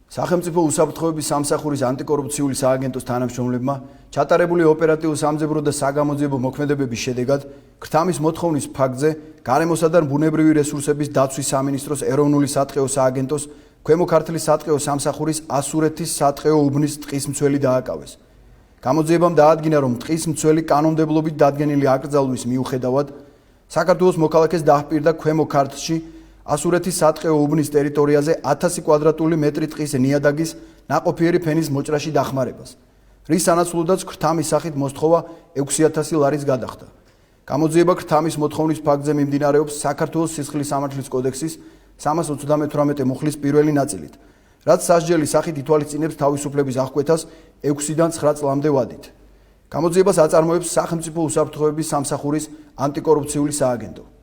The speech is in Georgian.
სახელმწიფო უსაფრთხოების სამსახურის ანტიკორუფციული სააგენტოს თანამშრომლებმა ჩატარებული ოპერატიულ-სამძებრო და საგამოძიებო მოქმედებების შედეგად ქრთამის მოთხოვნის ფაქტზე გარემოსა და ბუნებრივი რესურსების დაცვის სამინისტროს ეროვნული სატყეო სააგენტოს ქვემო ქართლის სატყეო სამსახურის ასურეთის სატყეო უბნის ტყისმცველი დააკავეს. გამოძიებამ დაადგინა, რომ ტყისმცველი კანონმდებლობით დადგენილი აკრძალვის მიუხედავად საქართველოს მოქალაქეს დაჰპირდა ქვემო ქართლში ასურეთის სატყეო უბნის ტერიტორიაზე 1000 კვადრატული მეტრი ტყის ნიადაგის ნაყოფიერი ფენის მოჭრაში დახმარებას, რის სანაცვლოდაც ქრთამის სახით მოსთხოვა 6000 ლარის გადახდა. გამოძიება ქრთამის მოთხოვნის ფაქტზე მიმდინარეობს საქართველოს სისხლის სამართლის კოდექსის 338 მუხლის პირველი ნაწილით, რაც სასჯელის სახით ითვალისწინებს თავისუფლების აღკვეთას 6-დან 9 წლამდე ვადით. გამოძიებას აწარმოებს სახელმწიფო უსაფრთხოების სამსახურის ანტიკორუფციული სააგენტო.